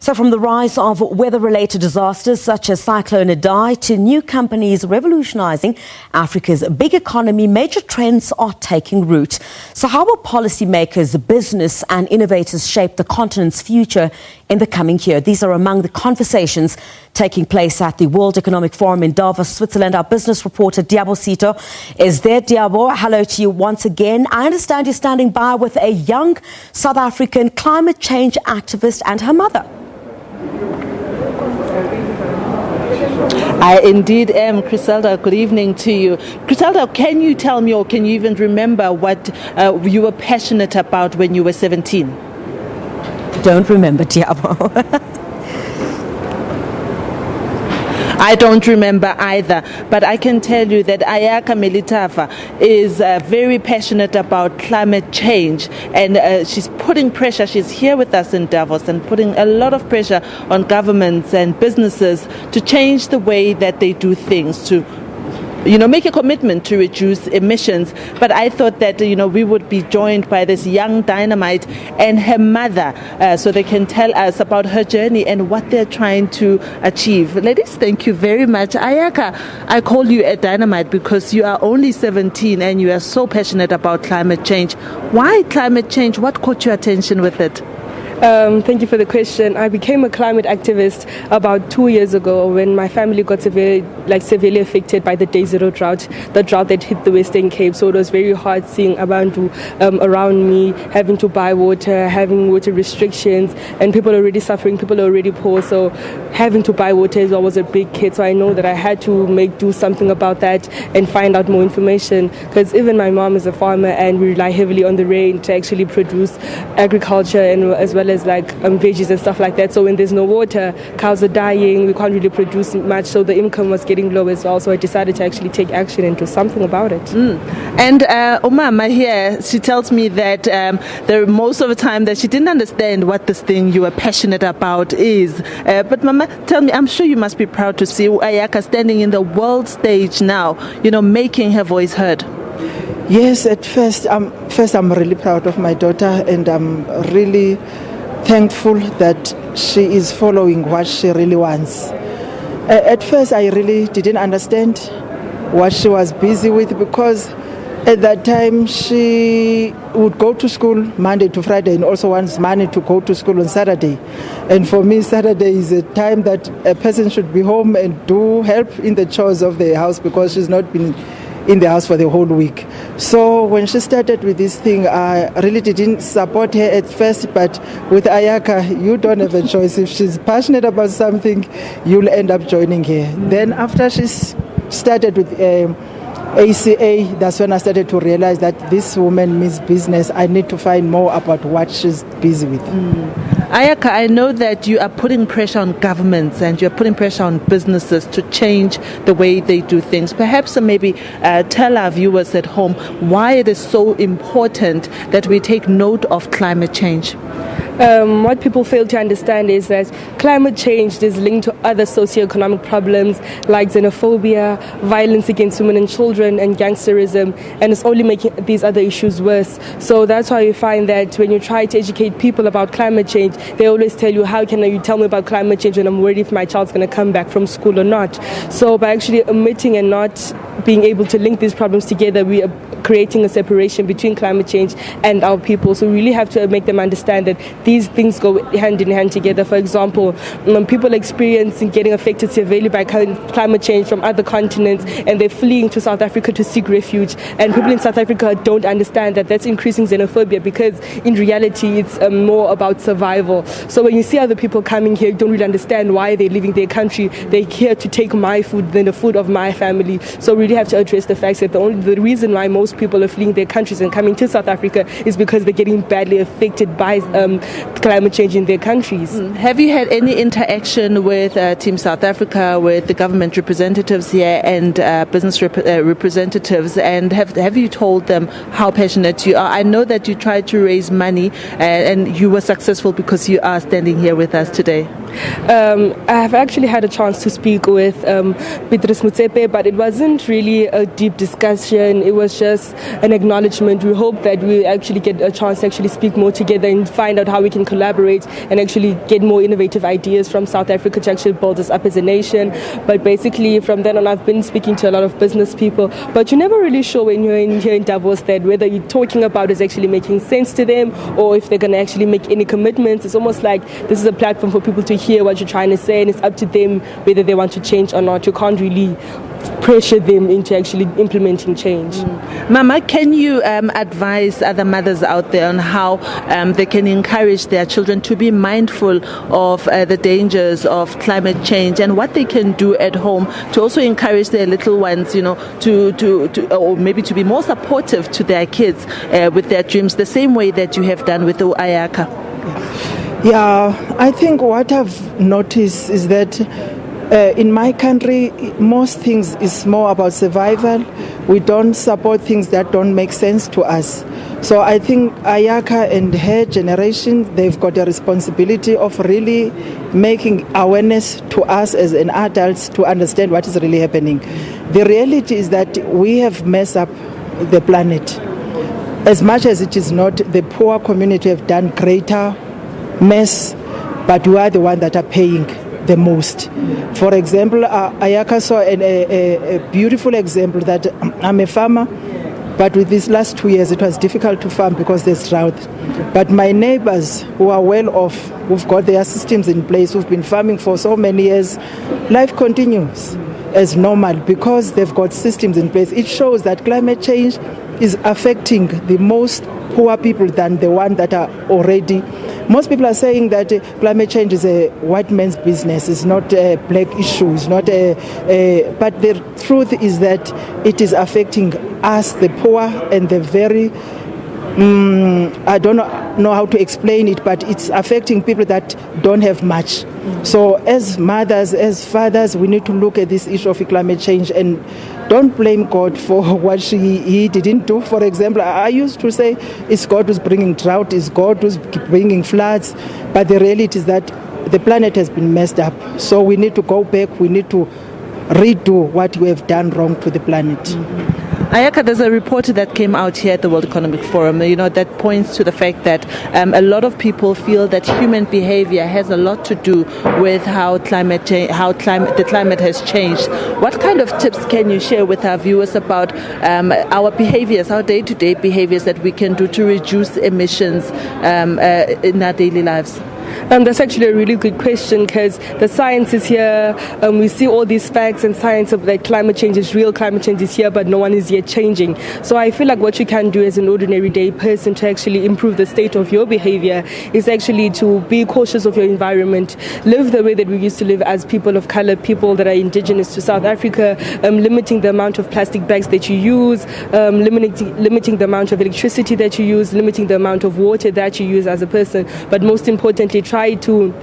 So from the rise of weather-related disasters such as Cyclone Idai to new companies revolutionising Africa's big economy, major trends are taking root. So how will policymakers, business and innovators shape the continent's future in the coming year? These are among the conversations taking place at the World Economic Forum in Davos, Switzerland. Our business reporter Liabo Setho is there. Liabo, hello to you once again. I understand you're standing by with a young South African climate change activist and her mother. I indeed am, Griselda. Good evening to you. Griselda, can you tell me, or can you even remember what you were passionate about when you were 17? Don't remember, Liabo. I don't remember either, but I can tell you that Ayaka Melitafa is very passionate about climate change, and she's putting pressure. She's here with us in Davos and putting a lot of pressure on governments and businesses to change the way that they do things, to make a commitment to reduce emissions. But I thought that, we would be joined by this young dynamite and her mother so they can tell us about her journey and what they're trying to achieve. Ladies, thank you very much. Ayaka, I call you a dynamite because you are only 17 and you are so passionate about climate change. Why climate change? What caught your attention with it? Thank you for the question. I became a climate activist about 2 years ago when my family got severely affected by the Day Zero drought, the drought that hit the Western Cape. So it was very hard seeing Abantu around me having to buy water, having water restrictions, and people already suffering, people already poor. So having to buy water as well was a big hit. So I know that I had to do something about that and find out more information, because even my mom is a farmer and we rely heavily on the rain to actually produce agriculture and as well as veggies and stuff like that. So when there's no water, cows are dying, we can't really produce much, so the income was getting low as well. So I decided to actually take action and do something about it. And Umama here, she tells me that most of the time that she didn't understand what this thing you were passionate about is. But Mama, tell me, I'm sure you must be proud to see Ayaka standing in the world stage now, making her voice heard. Yes, at first I'm really proud of my daughter, and I'm really thankful that she is following what she really wants. At first I really didn't understand what she was busy with, because at that time she would go to school Monday to Friday and also wants money to go to school on Saturday. And for me, Saturday is a time that a person should be home and do help in the chores of the house, because she's not been in the house for the whole week. So when she started with this thing, I really didn't support her at first, but with Ayaka, you don't have a choice. If she's passionate about something, you'll end up joining her. Then after she started with ACA, that's when I started to realize that this woman means business. I need to find more about what she's busy with. Ayaka, I know that you are putting pressure on governments and you're putting pressure on businesses to change the way they do things. Perhaps maybe tell our viewers at home why it is so important that we take note of climate change. What people fail to understand is that climate change is linked to other socio-economic problems like xenophobia, violence against women and children, and gangsterism, and it's only making these other issues worse. So that's why you find that when you try to educate people about climate change, they always tell you, how can you tell me about climate change when I'm worried if my child's going to come back from school or not? So by actually omitting and not being able to link these problems together, we are creating a separation between climate change and our people. So we really have to make them understand that these things go hand in hand together. For example, when people experiencing getting affected severely by climate change from other continents and they're fleeing to South Africa to seek refuge, and people in South Africa don't understand that that's increasing xenophobia, because in reality it's more about survival. So when you see other people coming here, you don't really understand why they're leaving their country. They're here to take my food than the food of my family. So we really have to address the fact that the reason why most people are fleeing their countries and coming to South Africa is because they're getting badly affected by climate change in their countries. Have you had any interaction with Team South Africa, with the government representatives here and business representatives, and have you told them how passionate you are? I know that you tried to raise money and you were successful because you are standing here with us today. I have actually had a chance to speak with Beatrice Mutsepe, but it wasn't really a deep discussion. It was just an acknowledgement. We hope that we actually get a chance to actually speak more together and find out how we can collaborate and actually get more innovative ideas from South Africa to actually build us up as a nation. But basically, from then on, I've been speaking to a lot of business people, but you're never really sure when you're here in Davos that whether you're talking about is actually making sense to them or if they're going to actually make any commitments. It's almost like this is a platform for people to hear what you're trying to say, and it's up to them whether they want to change or not. You can't really pressure them into actually implementing change. Mama, can you advise other mothers out there on how they can encourage their children to be mindful of the dangers of climate change and what they can do at home to also encourage their little ones, to or maybe to be more supportive to their kids with their dreams, the same way that you have done with the Ayaka? Yeah, I think what I've noticed is that in my country, most things is more about survival. We don't support things that don't make sense to us. So I think Ayaka and her generation, they've got a responsibility of really making awareness to us as an adults to understand what is really happening. The reality is that we have messed up the planet. As much as it is not, the poor community have done greater mess, but we are the ones that are paying the most. For example, Ayaka saw a beautiful example that I'm a farmer, but with these last 2 years it was difficult to farm because there's drought. But my neighbors who are well off, who've got their systems in place, who've been farming for so many years, life continues as normal because they've got systems in place. It shows that climate change is affecting the most poor people than the one that are already. Most people are saying that climate change is a white man's business. It's not a black issue. It's not but the truth is that it is affecting us, the poor, and the very. I don't know how to explain it, but it's affecting people that don't have much. So as mothers, as fathers, we need to look at this issue of climate change and don't blame God for what he didn't do. For example, I used to say it's God who's bringing drought, it's God who's bringing floods, but the reality is that the planet has been messed up. So we need to go back, we need to redo what we have done wrong to the planet. Ayaka, there's a report that came out here at the World Economic Forum, that points to the fact that a lot of people feel that human behavior has a lot to do with how the climate has changed. What kind of tips can you share with our viewers about our behaviors, our day-to-day behaviors that we can do to reduce emissions in our daily lives? That's actually a really good question because the science is here. We see all these facts and science of that climate change is real, climate change is here, but no one is yet changing. So I feel like what you can do as an ordinary day person to actually improve the state of your behavior is actually to be cautious of your environment, live the way that we used to live as people of color, people that are indigenous to South Africa, limiting the amount of plastic bags that you use, limiting the amount of electricity that you use, limiting the amount of water that you use as a person, but most importantly, try to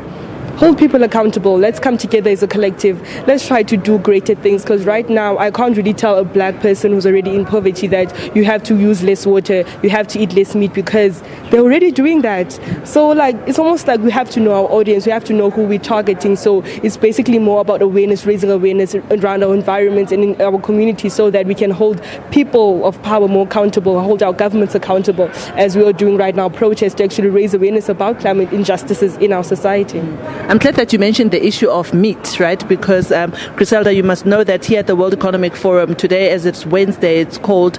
hold people accountable. Let's come together as a collective. Let's try to do greater things because right now I can't really tell a black person who's already in poverty that you have to use less water, you have to eat less meat because they're already doing that. So it's almost like we have to know our audience, we have to know who we're targeting. So it's basically more about awareness, raising awareness around our environments and in our community so that we can hold people of power more accountable, hold our governments accountable as we are doing right now, protests to actually raise awareness about climate injustices in our society. I'm glad that you mentioned the issue of meat, right? Because, Griselda, you must know that here at the World Economic Forum today, as it's Wednesday, it's called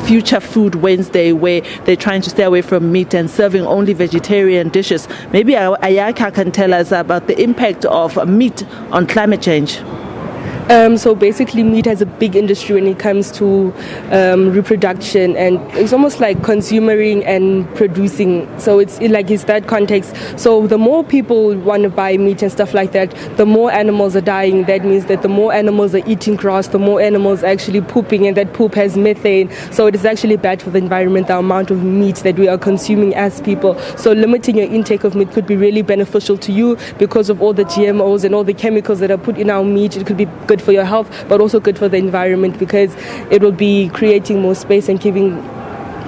Future Food Wednesday, where they're trying to stay away from meat and serving only vegetarian dishes. Maybe Ayaka can tell us about the impact of meat on climate change. So basically meat has a big industry when it comes to reproduction, and it's almost like consuming and producing. So it's that context. So the more people want to buy meat and stuff like that, the more animals are dying. That means that the more animals are eating grass, the more animals are actually pooping, and that poop has methane. So it is actually bad for the environment, the amount of meat that we are consuming as people. So limiting your intake of meat could be really beneficial to you because of all the GMOs and all the chemicals that are put in our meat. It could be good for your health, but also good for the environment because it will be creating more space and giving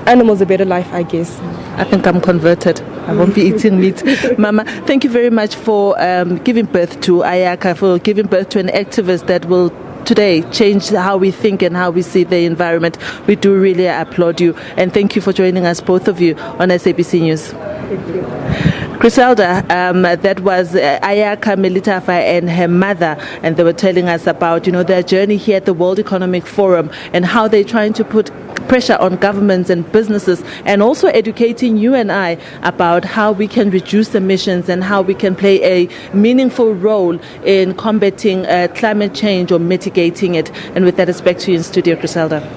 animals a better life, I guess. I think I'm converted. I won't be eating meat. Mama, thank you very much for giving birth to Ayaka, for giving birth to an activist that will today change how we think and how we see the environment. We do really applaud you, and thank you for joining us, both of you, on SABC News. Thank you. Griselda, that was Ayaka Melitafa and her mother, and they were telling us about, their journey here at the World Economic Forum and how they're trying to put pressure on governments and businesses, and also educating you and I about how we can reduce emissions and how we can play a meaningful role in combating climate change or mitigating it. And with that, it's back to you in studio, Griselda.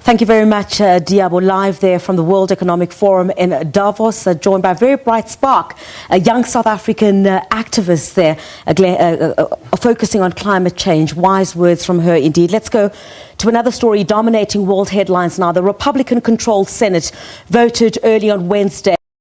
Thank you very much, Liabo, live there from the World Economic Forum in Davos, joined by a very bright spark, a young South African activist there, focusing on climate change. Wise words from her indeed. Let's go to another story dominating world headlines now. The Republican-controlled Senate voted early on Wednesday